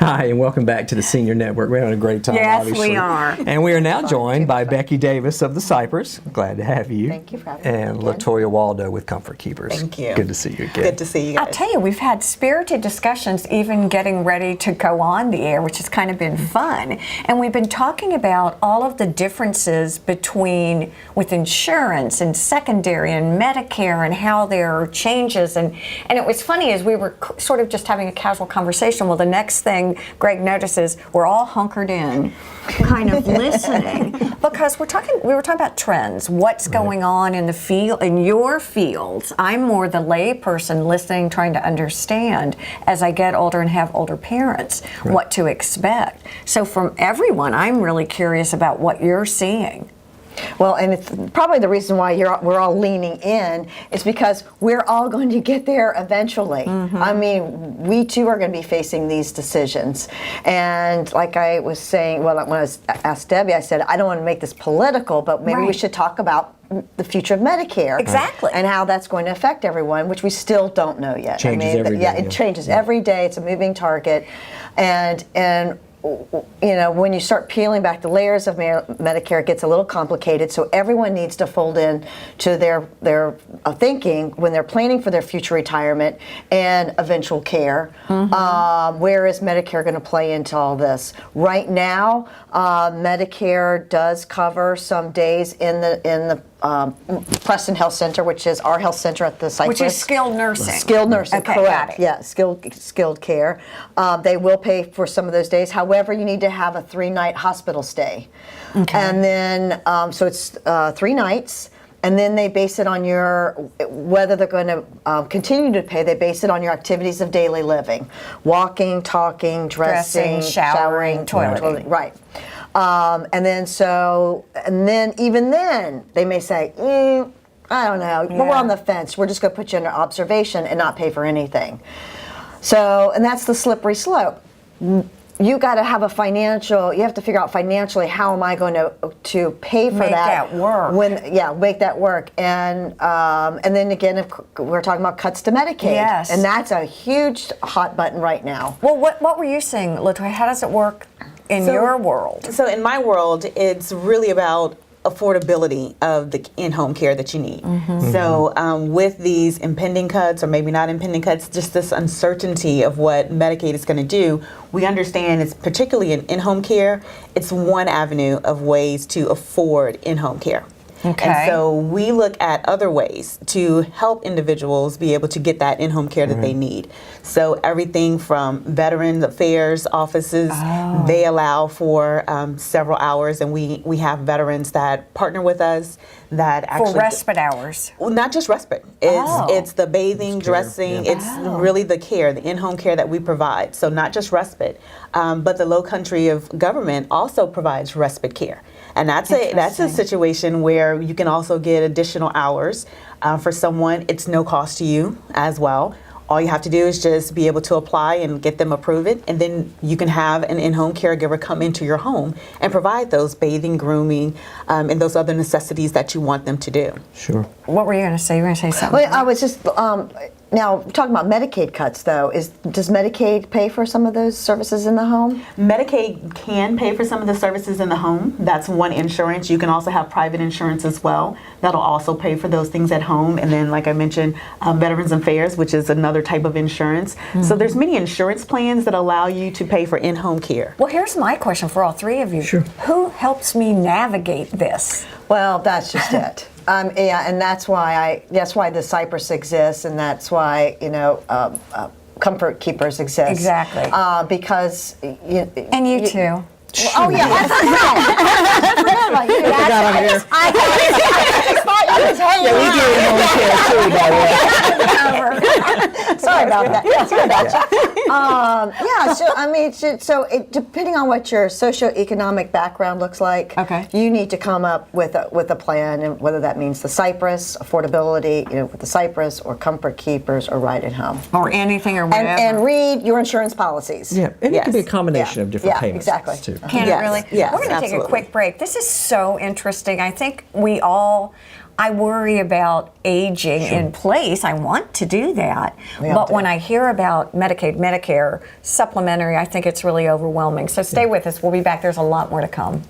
Hi, and welcome back to the Senior Network. We're having a great time, Yes, obviously. we are. And we are now joined by Becky Davis of the Cypress. Glad to have you. Thank you for having me And again. LaToya Waldo with Comfort Keepers. Thank you. Good to see you again. Good to see you guys. I'll tell you, we've had spirited discussions even getting ready to go on the air, which has kind of been fun. And we've been talking about all of the differences with insurance and secondary and Medicare and how there are changes. And it was funny as we were sort of just having a casual conversation. Well, the next thing Greg notices, we're all hunkered in, kind of listening, because we were talking about trends, what's going on in the field, in your fields. I'm more the lay person listening, trying to understand as I get older and have older parents what to expect. So from everyone, I'm really curious about what you're seeing. Well, and it's probably the reason why we're all leaning in is because we're all going to get there eventually. I mean, we too are going to be facing these decisions. And like I was saying, well, when I asked Debbie, I said, I don't want to make this political, but maybe we should talk about the future of Medicare. Exactly. And how that's going to affect everyone, which we still don't know yet. Changes every day. Yeah, it changes every day. It's a moving target. And you know, when you start peeling back the layers of Medicare, it gets a little complicated. So everyone needs to fold in to their thinking when they're planning for their future retirement and eventual care. Where is Medicare going to play into all this? Right now, Medicare does cover some days in the Preston Health Center, which is our health center at the Cypress. Which is skilled nursing. Skilled nursing, Okay, correct. got it. Yeah, skilled care. They will pay for some of those days. However, you need to have a 3-night hospital stay. Okay. And then, so it's 3 nights. And then they base it on whether they're going to continue to pay, they base it on your activities of daily living. Walking, talking, dressing, showering, toileting. Right. And then even then, they may say, I don't know, we're on the fence. We're just going to put you under observation and not pay for anything. So, and that's the slippery slope. You got to have you have to figure out financially, how am I going to pay for Make that work. Make that work. And then again, if we're talking about cuts to Medicaid. Yes. And that's a huge hot button right now. Well, what were you saying, LaToya? How does it work in your world? So in my world, it's really about affordability of the in-home care that you need. So with these impending cuts, or maybe not impending cuts, just this uncertainty of what Medicaid is going to do, we understand it's particularly in-home care, it's one avenue of ways to afford in-home care. Okay. And so we look at other ways to help individuals be able to get that in-home care that they need. So everything from Veterans Affairs offices, they allow for several hours, and we have veterans that partner with us that actually... For respite hours? Well, not just respite. It's the bathing, dressing, it's really the care, the in-home care that we provide. So not just respite, but the Low Country of Government also provides respite care. And that's a situation where you can also get additional hours for someone. It's no cost to you as well. All you have to do is just be able to apply and get them approve it, and then you can have an in-home caregiver come into your home and provide those bathing, grooming, and those other necessities that you want them to do. Sure. What were you going to say? You were going to say something? Well, I was just now talking about Medicaid cuts, though. Does Medicaid pay for some of those services in the home? Medicaid can pay for some of the services in the home. That's one insurance. You can also have private insurance as well. That'll also pay for those things at home. And then, like I mentioned, Veterans Affairs, which is another type of insurance. So there's many insurance plans that allow you to pay for in-home care. Well, here's my question for all three of you. Sure. Who helps me navigate this? Well, that's just it. And that's why the Cypress exists, and that's why Comfort Keepers exist. Exactly. Because And you too. Oh yeah, I forgot about you. I just thought you were telling Sorry about that. Yeah, sorry about you. So I mean, depending on what your socioeconomic background looks like, you need to come up with a plan, and whether that means the Cypress, affordability, with the Cypress, or Comfort Keepers, or Right at Home, or anything, or whatever. And read your insurance policies. Yeah, and it could be a combination of different payments. Exactly. Can it really? Yes, We're going to take a quick break. This is so interesting. I think we all I worry about aging in place. I want to do that. But when I hear about Medicaid, Medicare, supplementary, I think it's really overwhelming. So stay with us. We'll be back. There's a lot more to come.